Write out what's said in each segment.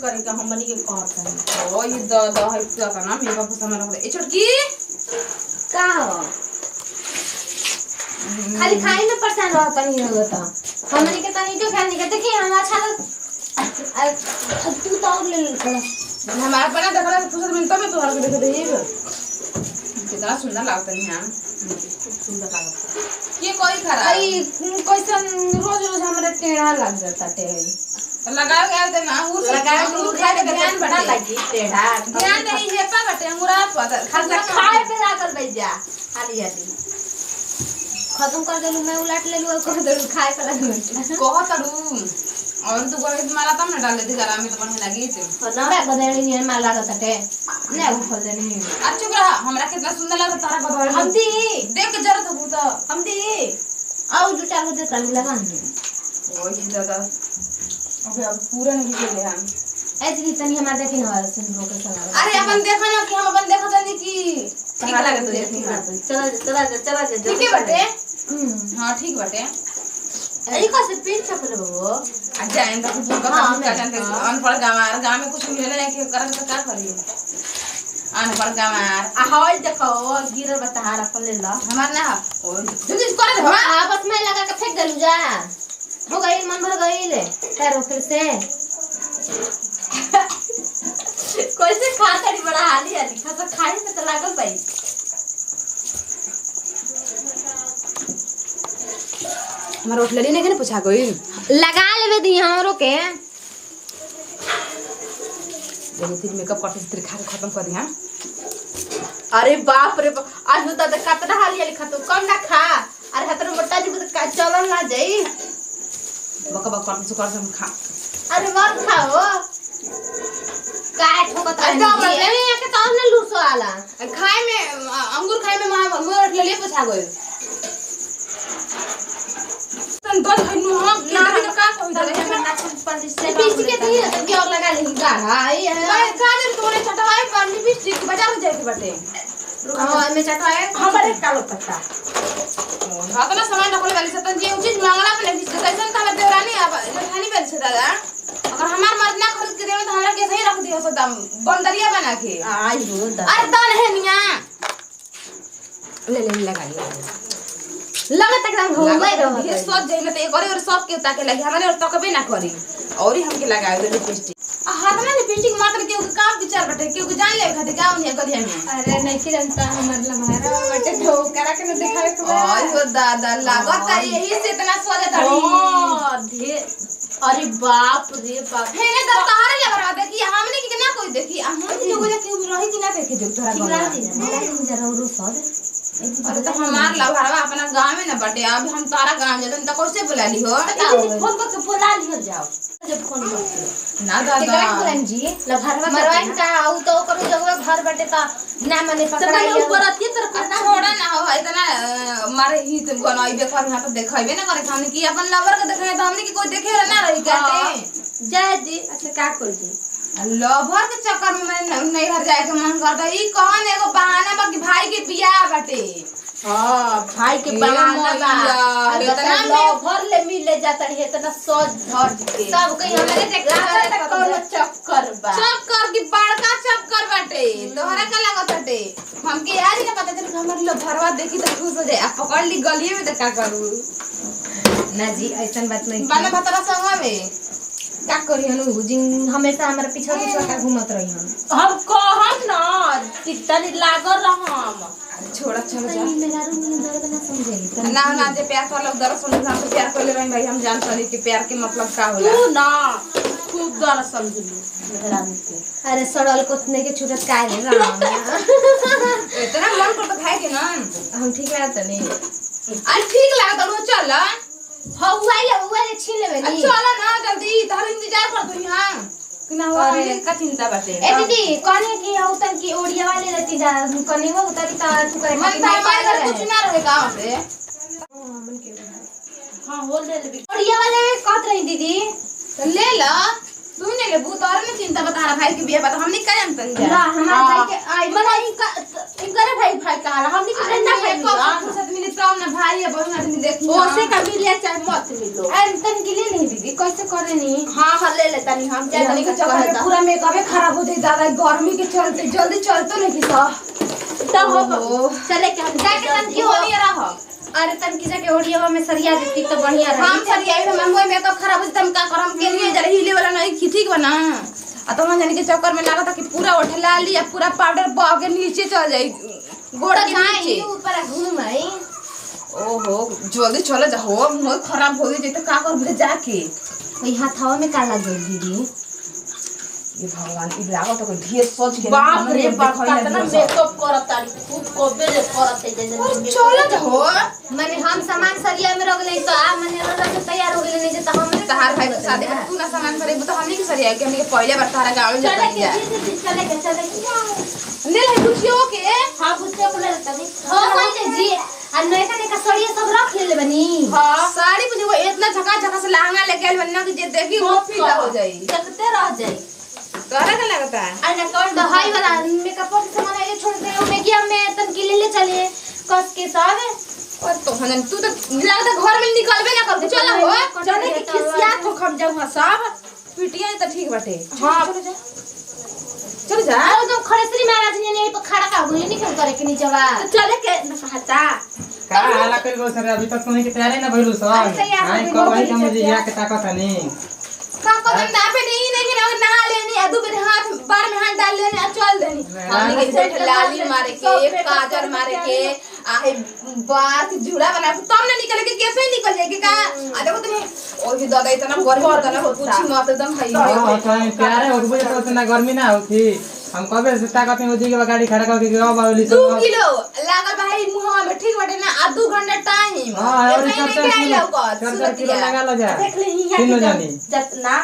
करेगा हमनी के कहत है। ओ ये द है क्या का नाम मेकअप का सामान रख दे। ए छोटकी का हो खाली खाई में परेशान रहत नहीं होता हमनी के तनी तो ख्याल नहीं करते कि हम अच्छा तू तो और ले थोड़ा हमारा बना देखला फुसत मिनट में तोहरा के देख दे ये कितना सुंदर लगता है यहां सुंदर लागत ये कोई खराब भाई कैसन रोज रोज हमरा टेढ़ा लग जाता टे लगा गया थे ना उस लगा के खाए के ध्यान बड़ा लगी टेढ़ा ध्यान नहीं है पा बटे अंगूरा पता खाना खाए पे लागल बैठ जा खाली आदि खत्म कर देलू मैं उलट लेलू और कर देलू खाए पे लागल कह तरू और तू करे माला तब ना डाल देती जरा में तो बढ़िया लगी थी ना मैं बदली नहीं मार लागत टे नहीं वो खोल देनी अच्छा रहा हमरा कितना सुंदर लगा तारा बदल हम दी देख के जरा तो तो हम दी आओ जो चार बजे तक लगा दे ओ ये दादा अबे अब पूरा नहीं खेले हम ऐसे ही तनी हमार देखे ना वाला सिंह के चला अरे अपन देखा ना कि हम अपन देखा तनी कि ठीक लगे तो देखी चला ठीक है बटे हां ठीक बटे अरे कैसे पेट छपल हो अच्छा इन तो कुछ का जानते अनपढ़ गांव में कुछ मिले नहीं कि करन तो क्या करिए अनपढ़ गांव आ हाय देखो गिरल बताहार अपन ले ला हमार ना ओ जल्दी कर दे आपस में लगा के फेंक देलू जा हो गई मन भर गई ले पैर फिर से कैसे खातड़ी बड़ा हाली हाली खाता खाए से तो लागल भाई हमार उठ लड़ी नहीं पूछा कोई लगा लेवे दी हमरो के जल्दी फिर मेकअप करते से खा के खत्म कर दिया अरे बाप रे आज होता तो कतना हाली हाली खातो कम ना खा अरे हतर मोटा जी का चलन ना जाई बक बक करते सुकर से खा अरे मत खाओ काय ठोकत है ये के तो ना लूसो आला खाए में अंगूर खाए में मां उठ ले पूछा कोई संतोष खनु हम ना का कोई दे बीच के दी के और लगा ले गाना ये भाई खा दे तोरे चटवाए पर लिपस्टिक बाजार में जाके बटे हां में चटवाए हमारे कालो पत्ता हां तो ना सामान रखले वाली सतन जी उचित मांगला पे लिपस्टिक कैसन का देवरानी अब खानी बेल से दादा अगर हमार मर्द ना खरीद के देवे तो हमरा के सही रख दियो सो दाम बंदरिया बना के आई हो अरे तन है निया ले लगा लिया लगे तक हम हो गए रहो ये सोच जाइले त एक और सब के ताके लगी हमने और तकबे ना करी और ही हमके लगाए दे लिपस्टिक हाथ में लिपस्टिक मात्र के का विचार बटे के जान ले खातिर का नहीं करी हमें अरे नहीं कि जनता हमर लम्हारा बटे तो करा के न दिखावे को ओय हो दादा लागत यही से इतना सोचे तड़ी ओ धे अरे बाप रे बाप हे ने तो तारे लग रहा देखी हमने कि ना कोई देखी हमने जो बोले कि रही कि ना देखे जो तोरा गला जरा रो सद अरे तो हमार लवहरवा अपना गांव में ना बटे अब हम तारा गांव जतन त कैसे बुला ली हो फोन करके बुला लियो जाओ जब फोन करके ना दादा बुलान जी लवहरवा मरवाइन का आउ तो करो जगह घर बटे त ना माने पकड़ाई ऊपर अति तरफ ना छोड़ा ना हो इतना मारे ही तो बनाई बे कर यहां पे देखाइबे ना करे हमने कि अपन लवर के देखे तो हमने कि कोई देखे ना रही कहते जय जी अच्छा का कर जी लवर के चक्कर में मैं नहीं घर जाए के मन करता ई कौन एगो बहाना बा कि भाई के बियाह बाटे हां भाई के बहाना बा इतना लवर ले मिले जाता है इतना सोच धर के सब कहीं हमरे देखा कोनो चक्कर बा चक्कर की बड़का चक्कर बाटे तोहरा का लागत बाटे हमके आज ना पता चल हमर लवरवा देखी तो खुश हो जाए आ पकड़ ली गलिए में तो का करू ना जी ऐसा बात नहीं बाना भतरा संग में का करी हनु जिन हमेशा हमरा पीछे पीछे का घूमत रही हम कहम ना तितनी लागल रहम छोड़ा चल जा मेरा रूम दर्द ना समझेली ना ना जे प्यार वाला दर्द समझ हम तो प्यार कर ले रही भाई हम जान सली कि प्यार के मतलब का होला तू ना खूब दर्द समझली मेरा के अरे सड़ल कोथने के छुटत काहे रे राम इतना मन कर तो खाए के ना हम ठीक लागत नहीं अरे ठीक लागत रो चल हां उवाले छीन लेबे नी चल ना जल्दी तार इंतजार कर दो यहां कि ना हो का चिंता बाटे ए दीदी कने की औतन की ओडिया वाले रहती जा कने वो उतरी ता तू करे मन तो हमारे कुछ ना रहे गांव से मन के हां होल ले ले ओडिया वाले कहत रही दीदी तो ले ला तू ने ले भूत और में चिंता बता रहा भाई के बियाह बता हमने का जानतन जा ना हमार भाई के आई मना इनका भाई का हमने के ना भाई फुर्सत मिली तो ना भाई ये बहुत आदमी देखी ओसे का मिले चाहे मत मिलो। अरे तन के लिए नहीं दीदी कैसे करे नहीं। हां ले ले तनी हम जाए तनी के चक्कर में पूरा मेकअप खराब हो जाए दादा गर्मी के चलते जल्दी चलतो नहीं कि तो हो चले के हम जाके तन की होली रह। अरे तन की जाके होलिया में सरिया देती तो बढ़िया रही। हम सरिया हम मोय मेकअप खराब हो तम का कर हम के लिए जरा हिले वाला नहीं ठीक बना आ तो हम जाने के चक्कर में लगा था कि पूरा उठला लिया पूरा पाउडर बह के नीचे चल जाई गोड़ा के नीचे ऊपर घूम आई। ओहो जल्दी चले जाओ मोय खराब हो गई तो का कर जाके कोई हाथवा में का लग गई दीदी। ये भगवान ई लागो तो कोई ढेर सोच के बाप रे बाप कितना मेकअप करत तारी खूब कोबे ले करत है जैसे चले जाओ माने हम सामान सरिया में रख ले तो आ माने रख तैयार हो गेले नहीं जे त हमरे तहार भाई के शादी में तू ना सामान करे तो हमनी के सरिया के हमनी के पहले बार तारा गांव में चले जा के चले के ले ले कुछियो के हां बुझे को ले तनी हो कोई जी आ नयका नयका सड़िया सब रख ले बनी। हां साड़ी बुझे वो इतना झका झका से लहंगा लेके आइल बन्ना कि जे देखी वो फीदा हो जाई देखते रह जाई। तोरा का लगता है अरे कौन दहाई वाला मेकअप के सामान ये छोड़ दे में गया मैं तन के ले चले कस के साथ और तो हनन तू तो लगता घर में निकलबे ना कर चल हो चले के खिसिया तो खम जाऊंगा सब पिटिया तो ठीक बाटे हां चल जा आओ तो खड़ेसरी महाराज ने यहीं पर खड़ा का हुई नहीं करे के नीचे बा चले के न कहता का हाला कर गो सर अभी तक तुमने के तैयार ना भइलु सब आई को वही हम जे या के ताकत हनी का को ना पे नहीं ना नहा लेनी आ दू बेर हाथ बार में हाथ डाल लेनी आ चल देनी हमनी के सेठ लाली मारे के काजल मारे के आहे बात जुड़ा बना तब ना निकले के कैसे निकल जाए के का आ देखो तुम ओही दादा इतना गर्मी होता ना पूछी मत एकदम हाई हां तो प्यारे हो गए तो ना गर्मी ना होती हम कबे से ताकत में ओजी के गाड़ी खड़ा करके गवा बावली 2 किलो लागल भाई मुंह में ठीक बाटे ना आ 2 घंटा टाइम हां और 4 किलो लगा लो जा देख ले यहाँ तीनों जानी जितना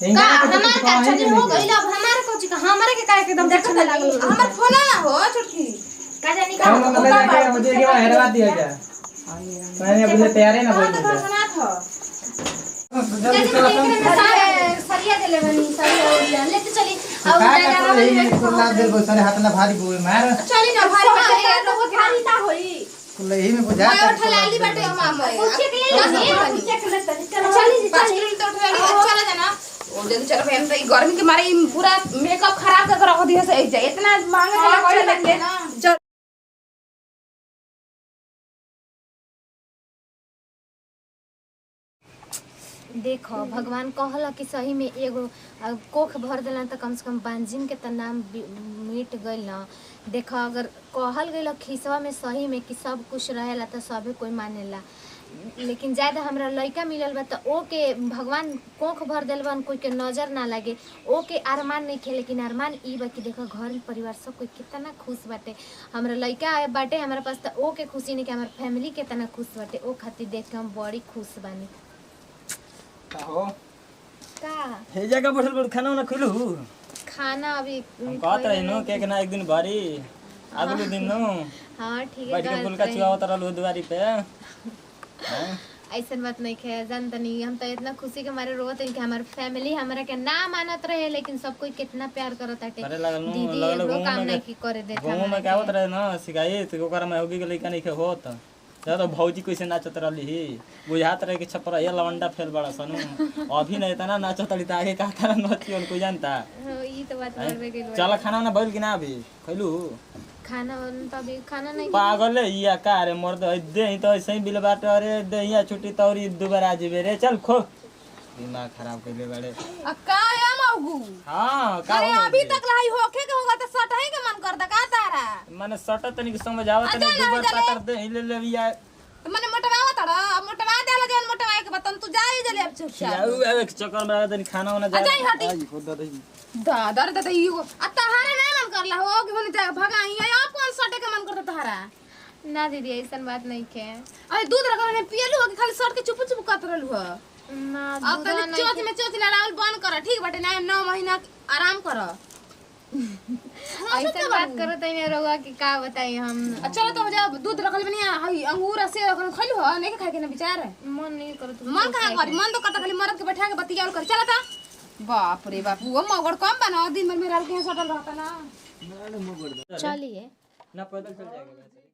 इंगा हमारे का अच्छा दिन हो गइल अब हमारे कोची का हमारे के काहे के एकदम देखत लागल हमर फोन ना हो छोटकी का जानी का हम मतलब लेके ओजी के हेरवा दिया जा मैंने बोले तैयार है ना भइलु जल्दी सरिया देले बनी सरिया ओरिया लेते चली अब लगा रही कुल्ला दिल को सारे हाथ ना भारी बोए मार चली ना भाई मारे लोग भारी ना होई कुल्ला ही में बुझा मैं उठलाली बाटे मामा पूछे के ले चेक ले चली चली तो उठलाली चला जाना ओ जल्दी चलो हम तो गर्मी के मारे पूरा मेकअप खराब कर रख दिया से इतना महंगा चला लगले ना देखो भगवान कहला कि सही में एगो कोख भर देला तो कम से कम बांझिन के त नाम मिट गइल ना। देखो अगर कहल गइल खिसवा में सही में कि सब कुछ रहेला तो सबे कोई मानेला लेकिन ज्यादा हमरा लइका मिलल बा तो ओ के भगवान कोख भर देल बन कोई के नजर ना लगे ओ के अरमान नहीं खे लेकिन अरमान ई बा कि देखो घर परिवार सब कोई कितना खुश बाटे हमरा लइका बाटे हमरा पास तो ओ के खुशी नहीं कि हमार फैमिली कितना खुश बाटे ओ खातिर देख के हम बड़ी खुश बानी। हो का हे जगह बैठल बड़ खाना ना खइलू खाना अभी हम कहत रही नो के ना एक दिन भरी अगले दिन नो हाँ ठीक है बैठ के फुलका चुआवत रहलू दुआरी पे ऐसा बात नहीं है जान तनी हम तो इतना खुशी के मारे रोवत है कि हमार फैमिली हमरा के ना मानत रहे लेकिन सब कोई कितना प्यार करत है अरे लगल नो दीदी लगल एगो काम घूम नहीं की करे देता में क्या होत रहे ना शिकायत ओकरा में होगी के लइका नहीं के होत जा तो भौजी कैसे नाचत रहली बुझात रहे कि छपरा ये लवंडा फेल बड़ा सनु अभी नहीं इतना नाचत रही आगे का तरह नचियन कोई जानता ई तो बात करबे के चल खाना ना भइल कि ना अभी खइलू खाना तो अभी खाना नहीं पागल है या का रे मर्द दे तो ऐसे ही बिल बाट अरे दहिया छुट्टी तौरी दोबारा आजीबे रे चल खो दिमाग खराब कइले बड़े का या मौगू हां का अरे अभी तक लाई होके के होगा तो सटही के मन करता का तारा माने सट तनी के समझ आवत नहीं दुबर पातर दे ले ले बिया मने मोटवा तड़ा मोटवा देला जन मोटवा के बतन तू जाई जले अब चुपचाप याऊ एक चक्कर में तनी खाना वाला जा जाई हटी दादा दादा ई आ तहारा ना मन करला हो कि मने जा भगाई अब कौन सटे के मन करता तहारा ना दीदी ऐसा बात नहीं है अरे दूध रखा ने पियलू हो कि खाली सट के चुप चुप करत रहलू हो ना अब तनी चोच में चोच लड़ावल बंद कर ठीक बाटे ना 9 महीना आराम कर ऐसा बात करो तनी रोगा कि का बताई हम चलो तो जब दूध रखल बनिया हई अंगूर से रखल खइलू हो नहीं खाए के ना विचार मन नहीं करत मन कहां करी मन तो करता खाली मरद के बैठा के बतियाल कर चला था बाप रे बाप वो मगड़ कम बना दिन भर में रल के सटल रहता ना चलिए ना पैदल चल जाएगा